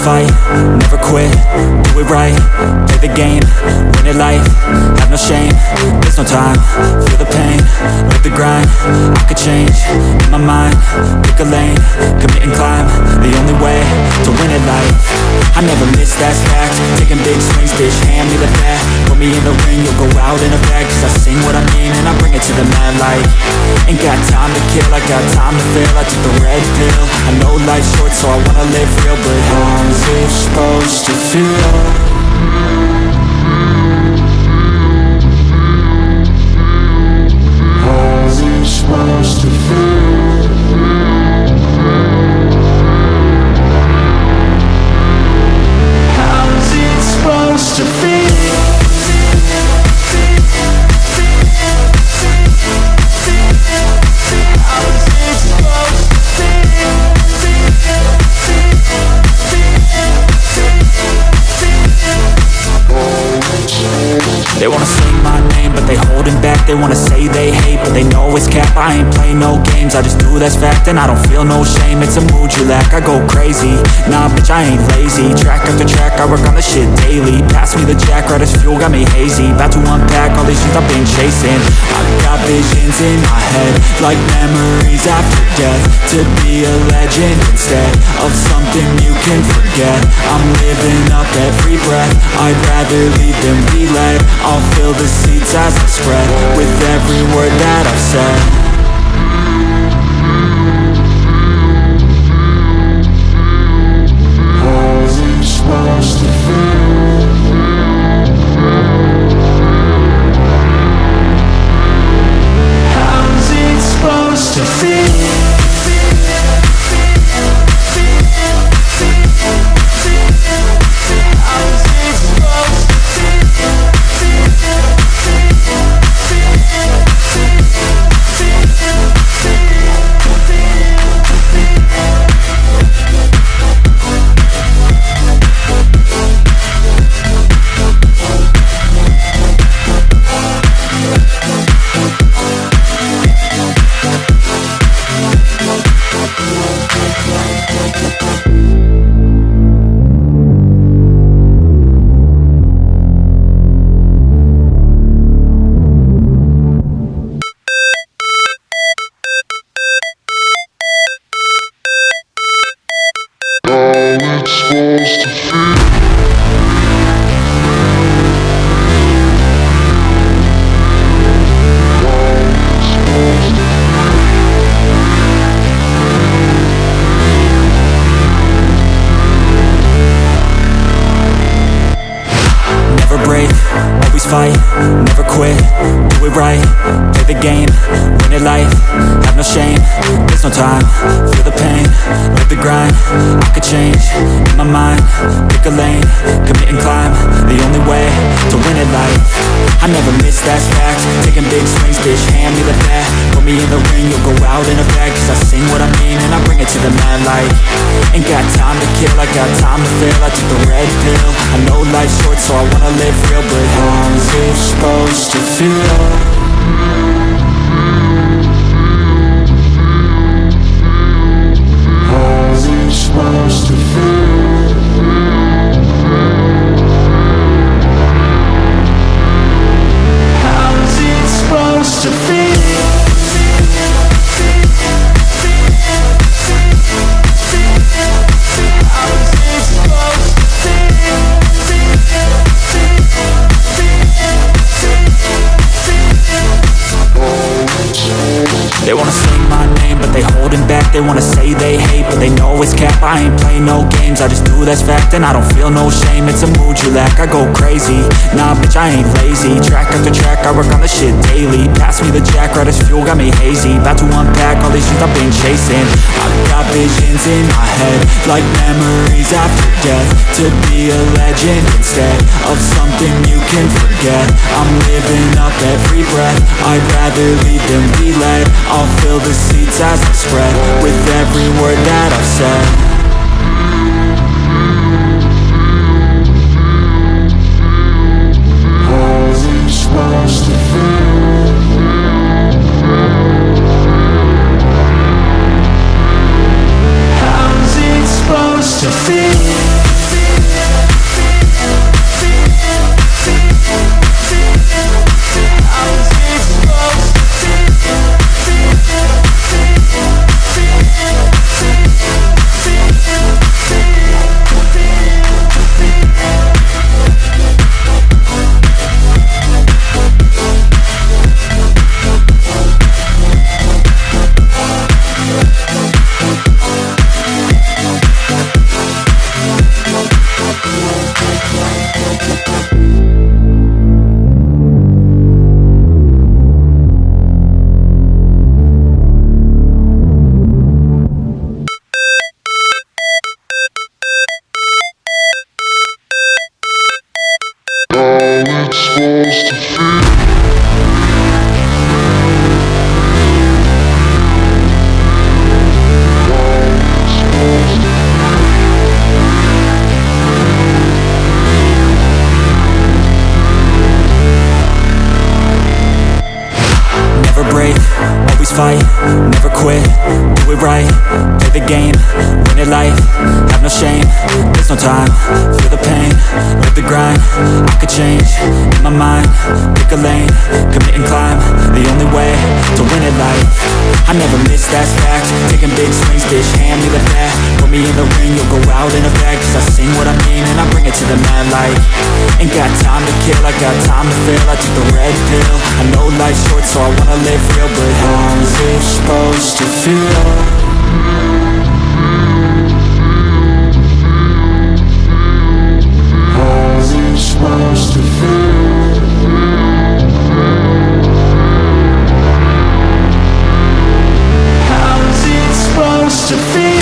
fight, never quit, do it right, play the game, win it life, have no shame, there's no time, feel the pain, live the grind, I could change, in my mind, pick a lane, commit and climb, the only way to win it life, I never miss, that's fact, taking big swings, bitch, hand me the bat, put me in the ring, you'll go out in a bag, cause I sing what I mean and I bring it to the mad light, ain't got time to kill, I got time to feel, I took the red pill, I know life's short so I wanna live real, but how's it supposed to feel? How's it supposed to feel? How's it supposed to feel? They wanna say my name, but they holding back. They wanna say they hate, but they know it's cap. I ain't play no games, I just do that's fact. And I don't feel no shame, it's a mood you lack. I go crazy, nah bitch I ain't lazy. Track after track, I work on the shit daily. Pass me the jack, right as fuel, got me hazy. About to unpack all these shit I've been chasing. I've got visions in my head, like memories after death. To be a legend instead of something you can forget. I'm living up every breath, I'd rather lead than be led. I'll fill the seats as I spread with every word that I've said. How's it supposed to feel? How's it supposed to feel? Fight, never quit, do it right, play the game, win it life, have no shame, there's no time, feel the pain, live the grind, I could change, in my mind, pick a lane, commit and climb, the only way to win it life, I never miss, that's fact, taking big swings, bitch, hand me the bat, put me in the ring, you'll go out in a bag, cause I sing what I mean and I bring it to the mad light, ain't got time to kill, I got time to feel, I took the red pill, I know life's short so I wanna live real, but how's it supposed to feel? How's it supposed to feel? How's it supposed to feel? They wanna say my name, but they holding back. They wanna say they hate, but they know it's cap. I ain't play no games, I just do that's fact. And I don't feel no shame, it's a mood you lack. I go crazy, nah bitch I ain't lazy. Track after track, I work on the shit daily. Pass me the jack, right as fuel, got me hazy. About to unpack all these shit I've been chasing. I've got visions in my head, like memories after death. To be a legend instead of something you can forget. I'm living up every breath, I'd rather lead than be led. I'll fill the seats as I spread with every word that I've said. How's it supposed to feel? How's it supposed to feel? it's supposed to feel. Never break, always fight, never quit, do it right, play the game, win it life, have no shame, there's no time, feel the pain, live the grind, I could change, in my mind, pick a lane, commit and climb, the only way to win it life, I never miss, that's fact, taking big swings, bitch, hand me the bat, put me in the ring, you'll go out in a bag, cause I sing what I mean and I bring it to the mad light, ain't got time to kill, I got time to feel, I took the red pill, I know life's short so I wanna live real, but how's it supposed to feel? How's it supposed to feel? How's it supposed to feel?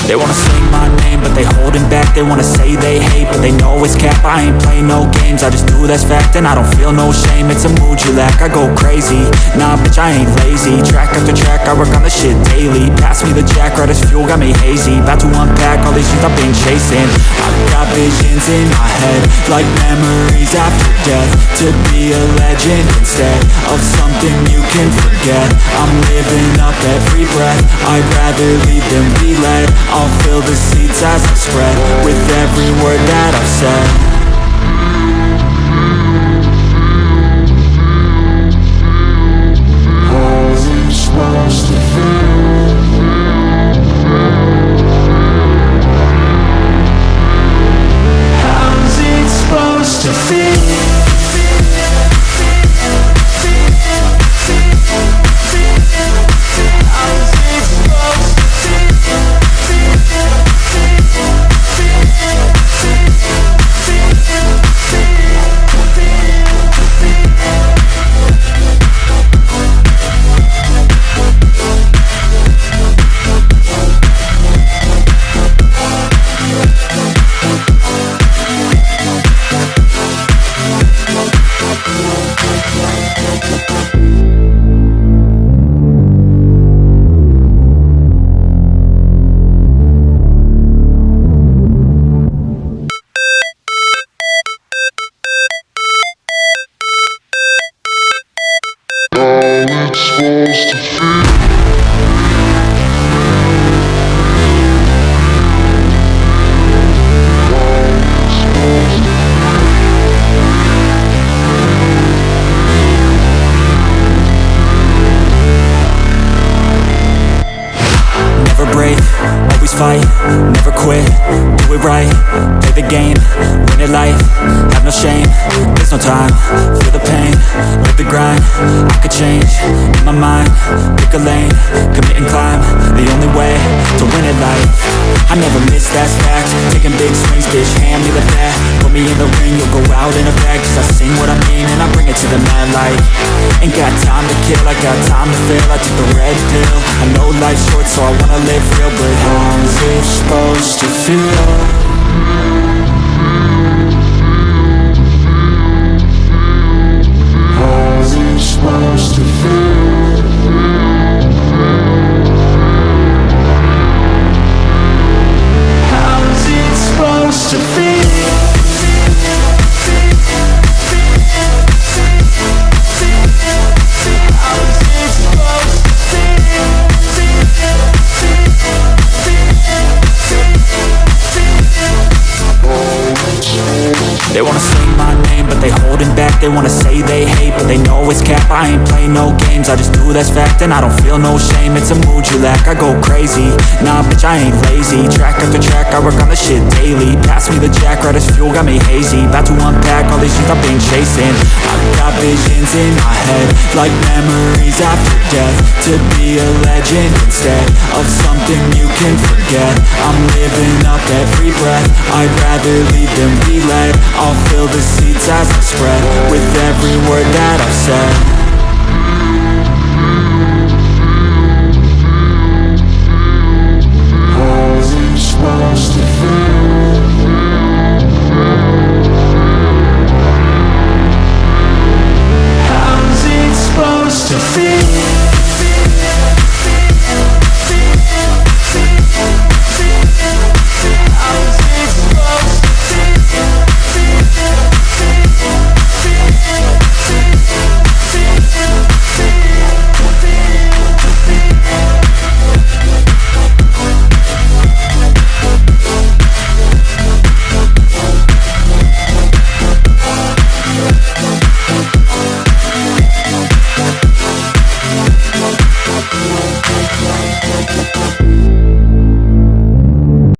They wanna sing my name, but they holding back. They wanna say they hate, but they know it's cap. I ain't play no games, I just do that's fact. And I don't feel no shame, it's a mood you lack. I go crazy, nah bitch I ain't lazy. Track after track, I work on the shit daily. Pass me the jack, right as fuel, got me hazy. About to unpack all these things I've been chasing. I've got visions in my head, like memories after death. To be a legend instead of something you can forget. I'm living up every breath, I'd rather lead than be led. I'll fill the seats as I spread with every word that I've said. How's it supposed to feel? How's it supposed to feel? Supposed to feel. Never break, always fight, never quit, do it right, play the game, win it life, have no shame, there's no time, feel the pain, live the grind, I could change, in my mind, pick a lane, commit and climb, the only way to win it life, I never miss, that's fact, taking big swings, bitch, hand me the bat, put me in the ring, you'll go out in a bag, cause I sing what I mean and I bring it to the mad light, ain't got time to kill, I got time to feel, I took the red pill, I know life's short so I wanna live real, but how's it supposed to feel? How's it supposed to feel? How's it supposed to feel? They wanna sing my name, but they holding back. They wanna say they hate, but they know it's cap. I ain't play no games, I just do that's fact. And I don't feel no shame, it's a mood you lack. I go crazy, nah bitch I ain't lazy. Track after track, I work on the shit daily. Pass me the jack, right as fuel, got me hazy. About to unpack all these things I've been chasing. I've got visions in my head, like memories after death. To be a legend instead of something you can forget. I'm living up every breath, I'd rather lead than be led. I'll fill fill the seats as I spread with every word that I've said.